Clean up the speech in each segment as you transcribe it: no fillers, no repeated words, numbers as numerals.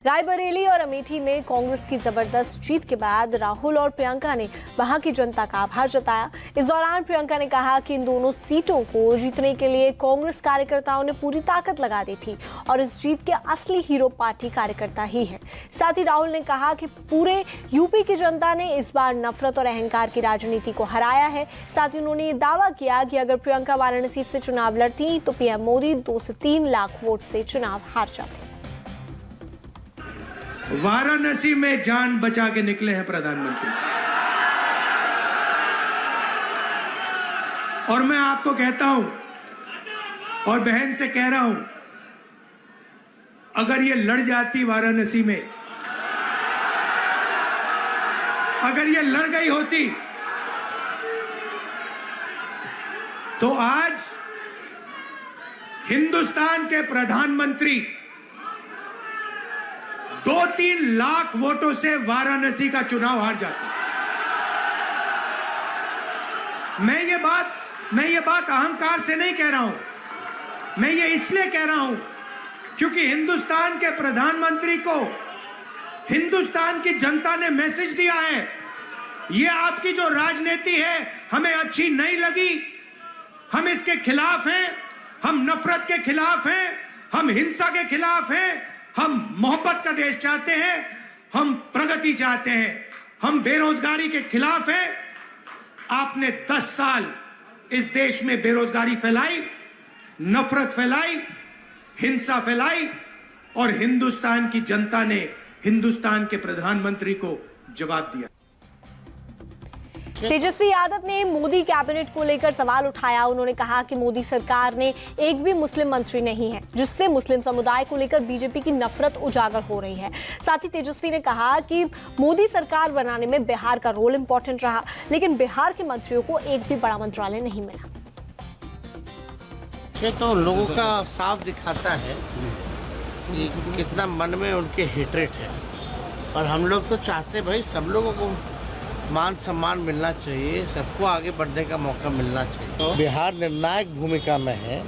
रायबरेली और अमेठी में कांग्रेस की जबरदस्त जीत के बाद राहुल और प्रियंका ने वहां की जनता का आभार जताया। इस दौरान प्रियंका ने कहा कि इन दोनों सीटों को जीतने के लिए कांग्रेस कार्यकर्ताओं ने पूरी ताकत लगा दी थी और इस जीत के असली हीरो पार्टी कार्यकर्ता ही है। साथ ही राहुल ने कहा कि पूरे यूपी की जनता ने इस बार नफरत और अहंकार की राजनीति को हराया है। साथ ही उन्होंने ये दावा किया कि अगर प्रियंका वाराणसी से चुनाव लड़ती तो पीएम मोदी 2 से 3 लाख वोट से चुनाव हार जाते। वाराणसी में जान बचा के निकले हैं प्रधानमंत्री। और मैं आपको कहता हूं और बहन से कह रहा हूं, अगर ये लड़ जाती वाराणसी में, अगर ये लड़ गई होती तो आज हिंदुस्तान के प्रधानमंत्री 2-3 लाख वोटों से वाराणसी का चुनाव हार जाते। मैं ये बात अहंकार से नहीं कह रहा हूं, मैं ये इसलिए कह रहा हूं क्योंकि हिंदुस्तान के प्रधानमंत्री को हिंदुस्तान की जनता ने मैसेज दिया है, ये आपकी जो राजनीति है हमें अच्छी नहीं लगी, हम इसके खिलाफ हैं, हम नफरत के खिलाफ हैं, हम हिंसा के खिलाफ हैं, हम मोहब्बत का देश चाहते हैं, हम प्रगति चाहते हैं, हम बेरोजगारी के खिलाफ हैं। आपने 10 साल इस देश में बेरोजगारी फैलाई, नफरत फैलाई, हिंसा फैलाई और हिंदुस्तान की जनता ने हिंदुस्तान के प्रधानमंत्री को जवाब दिया। तेजस्वी यादव ने मोदी कैबिनेट को लेकर सवाल उठाया। उन्होंने कहा कि मोदी सरकार ने एक भी मुस्लिम मंत्री नहीं है, जिससे मुस्लिम समुदाय को लेकर बीजेपी की नफरत उजागर हो रही है। साथ ही तेजस्वी ने कहा कि मोदी सरकार बनाने में बिहार का रोल इंपॉर्टेंट रहा, लेकिन बिहार के मंत्रियों को एक भी बड़ा मंत्रालय नहीं मिला। ये तो लोगों का साफ दिखाता है कि कितना मन में उनके हेट्रेट है। और हम लोग तो चाहते भाई सब लोगों को मान सम्मान मिलना चाहिए, सबको आगे बढ़ने का मौका मिलना चाहिए। बिहार निर्णायक भूमिका में है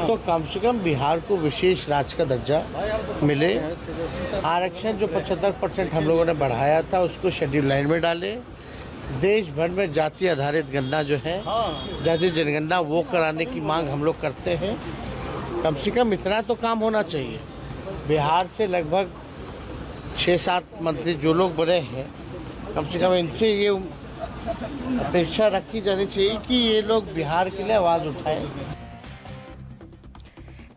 तो कम से कम बिहार को विशेष राज्य का दर्जा मिले। आरक्षण जो 75% हम लोगों ने बढ़ाया था उसको शेड्यूल लाइन में डाले। देश भर में जाति आधारित गणना जो है, जाति जनगणना, वो कराने की मांग हम लोग करते हैं। कम से कम इतना तो काम होना चाहिए। बिहार से लगभग 6-7 मंत्री जो लोग बने हैं, कम से कम इनसे ये अपेक्षा रखी जानी चाहिए कि ये लोग बिहार के लिए आवाज उठाएं।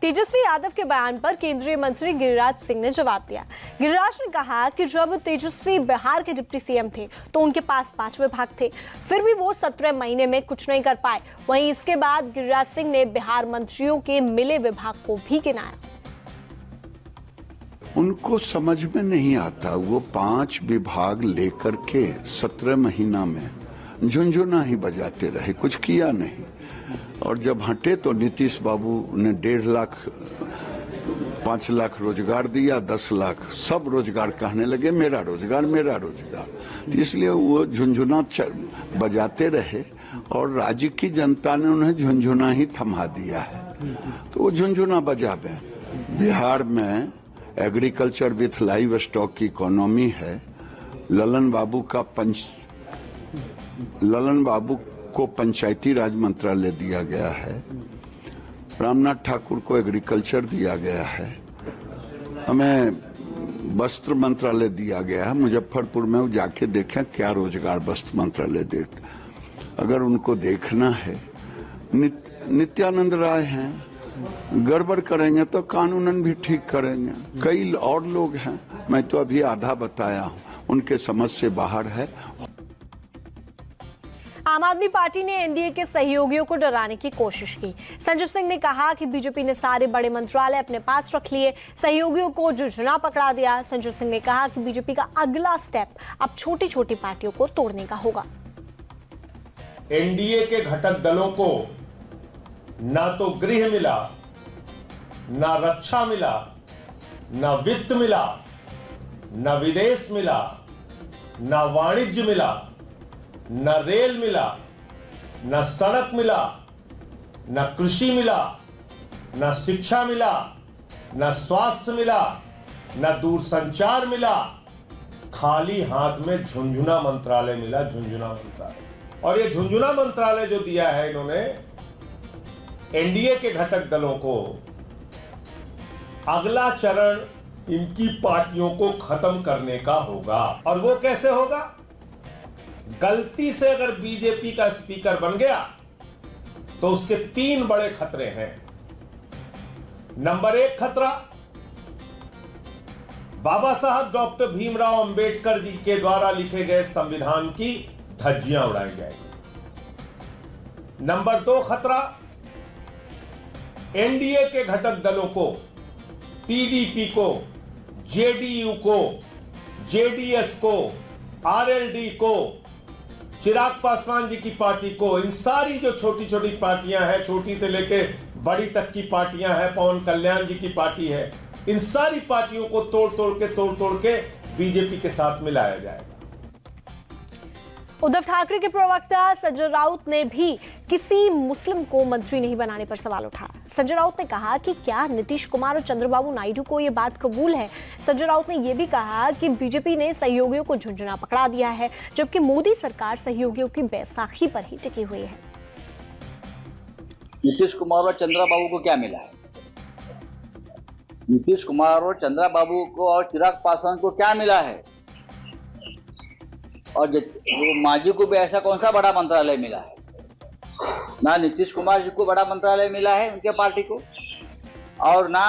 तेजस्वी यादव के बयान पर केंद्रीय मंत्री गिरिराज सिंह ने जवाब दिया। गिरिराज ने कहा कि जब तेजस्वी बिहार के डिप्टी सीएम थे तो उनके पास 5 विभाग थे, फिर भी वो 17 महीने में कुछ नहीं कर पाए। वहीं इसके बाद गिरिराज सिंह ने बिहार मंत्रियों के मिले विभाग को भी गिनाया। उनको समझ में नहीं आता, वो 5 विभाग लेकर के 17 महीना में झुनझुना ही बजाते रहे, कुछ किया नहीं। और जब हटे तो नीतीश बाबू ने 1.5 लाख 5 लाख रोजगार दिया, 10 लाख सब रोजगार कहने लगे मेरा रोजगार मेरा रोजगार। इसलिए वो झुनझुना बजाते रहे और राज्य की जनता ने उन्हें झुनझुना ही थमा दिया है, तो वो झुनझुना बजावे। बिहार में एग्रीकल्चर विथ लाइव स्टॉक की इकोनॉमी है। ललन बाबू को पंचायती राज मंत्रालय दिया गया है, रामनाथ ठाकुर को एग्रीकल्चर दिया गया है, हमें वस्त्र मंत्रालय दिया गया है। मुजफ्फरपुर में वो जाके देखें क्या रोजगार वस्त्र मंत्रालय देते। अगर उनको देखना है, नित्यानंद राय हैं, गड़बड़ करेंगे तो कानूनन भी ठीक करेंगे। कई और लोग हैं, मैं तो अभी आधा बताया हूं, उनके समझ से बाहर है। आम आदमी पार्टी ने एनडीए के सहयोगियों को डराने की कोशिश की। संजय सिंह ने कहा कि बीजेपी ने सारे बड़े मंत्रालय अपने पास रख लिए, सहयोगियों को झुनझुना पकड़ा दिया। संजय सिंह ने कहा कि बीजेपी का अगला स्टेप अब छोटी छोटी पार्टियों को तोड़ने का होगा। एनडीए के घटक दलों को ना तो गृह मिला, ना रक्षा मिला, ना वित्त मिला, ना विदेश मिला, ना वाणिज्य मिला, ना रेल मिला, ना सड़क मिला, ना कृषि मिला, ना शिक्षा मिला, ना स्वास्थ्य मिला, न दूरसंचार मिला, खाली हाथ में झुंझुना मंत्रालय मिला, झुंझुना मंत्रालय। और ये झुंझुना मंत्रालय जो दिया है इन्होंने एनडीए के घटक दलों को, अगला चरण इनकी पार्टियों को खत्म करने का होगा। और वो कैसे होगा? गलती से अगर बीजेपी का स्पीकर बन गया तो उसके 3 बड़े खतरे हैं। नंबर 1 खतरा, बाबा साहब डॉक्टर भीमराव अंबेडकर जी के द्वारा लिखे गए संविधान की धज्जियां उड़ाई जाएगी। नंबर 2 खतरा, एनडीए के घटक दलों को, टीडीपी को, जेडीयू को, जेडीएस को, आरएलडी को, चिराग पासवान जी की पार्टी को, इन सारी जो छोटी छोटी पार्टियां हैं, छोटी से लेके बड़ी तक की पार्टियां हैं, पवन कल्याण जी की पार्टी है, इन सारी पार्टियों को तोड़ तोड़ के बीजेपी के साथ मिलाया जाएगा। उद्धव ठाकरे के प्रवक्ता संजय राउत ने भी किसी मुस्लिम को मंत्री नहीं बनाने पर सवाल उठाया। संजय राउत ने कहा कि क्या नीतीश कुमार और चंद्रबाबू नायडू को यह बात कबूल है। संजय राउत ने यह भी कहा कि बीजेपी ने सहयोगियों को झुंझुना पकड़ा दिया है, जबकि मोदी सरकार सहयोगियों की बैसाखी पर ही टिकी हुई है। नीतीश कुमार और चंद्रबाबू को क्या मिला है? नीतीश कुमार और चंद्रबाबू को और चिराग पासवान को क्या मिला है? और मांझी को भी ऐसा कौन सा बड़ा मंत्रालय मिला है? ना नीतीश कुमार जी को बड़ा मंत्रालय मिला है उनके पार्टी को, और ना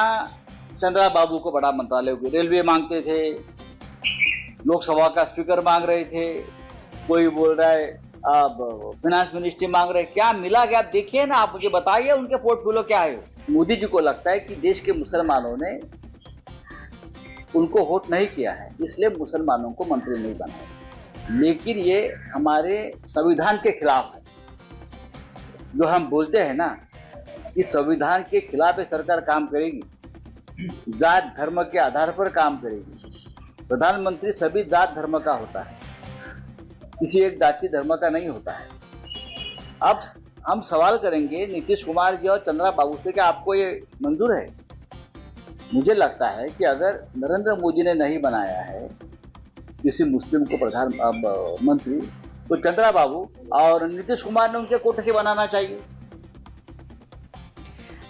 चंद्रबाबू को बड़ा मंत्रालय। रेलवे मांगते थे, लोकसभा का स्पीकर मांग रहे थे, कोई बोल रहा है अब फाइनेंस मिनिस्ट्री मांग रहे। क्या मिला क्या? आप देखिए ना, आप मुझे बताइए उनके पोर्टफोलियो क्या है। मोदी जी को लगता है कि देश के मुसलमानों ने उनको वोट नहीं किया है, इसलिए मुसलमानों को मंत्री नहीं बनाया। लेकिन ये हमारे संविधान के खिलाफ है। जो हम बोलते हैं ना कि संविधान के खिलाफ ये सरकार काम करेगी, जात धर्म के आधार पर काम करेगी। प्रधानमंत्री सभी जात धर्म का होता है, किसी एक जाति धर्म का नहीं होता है। अब हम सवाल करेंगे नीतीश कुमार जी और चंद्रबाबू से कि आपको ये मंजूर है? मुझे लगता है कि अगर नरेंद्र मोदी ने नहीं बनाया है किसी मुस्लिम को प्रधानमंत्री, तो चंद्रबाबू और नीतीश कुमार ने उनके कोटे से बनाना चाहिए।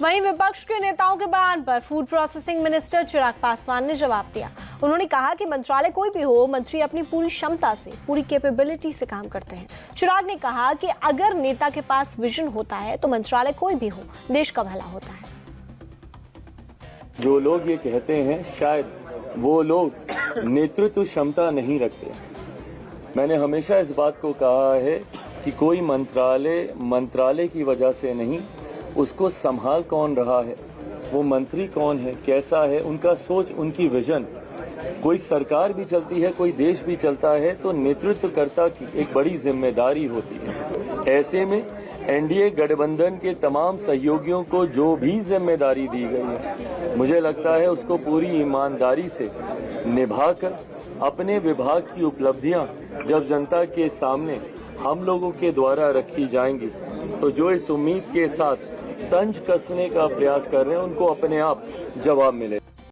वहीं विपक्ष के नेताओं के बयान पर food processing minister Chirag Paswan ने जवाब दिया। उन्होंने कहा कि मंत्रालय कोई भी हो, मंत्री अपनी पूरी क्षमता से, पूरी कैपेबिलिटी से काम करते हैं। चिराग ने कहा कि अगर नेता के पास विजन होता है तो मंत्रालय कोई भी हो, देश का भला होता है। जो लोग ये कहते हैं शायद वो लोग नेतृत्व क्षमता नहीं रखते। मैंने हमेशा इस बात को कहा है कि कोई मंत्रालय की वजह से नहीं, उसको संभाल कौन रहा है, वो मंत्री कौन है, कैसा है, उनका सोच, उनकी विजन। कोई सरकार भी चलती है, कोई देश भी चलता है, तो नेतृत्वकर्ता की एक बड़ी जिम्मेदारी होती है। ऐसे में एनडीए गठबंधन के तमाम सहयोगियों को जो भी जिम्मेदारी दी गई है, मुझे लगता है उसको पूरी ईमानदारी से निभाकर अपने विभाग की उपलब्धियां जब जनता के सामने हम लोगों के द्वारा रखी जाएंगी, तो जो इस उम्मीद के साथ तंज कसने का प्रयास कर रहे हैं उनको अपने आप जवाब मिले।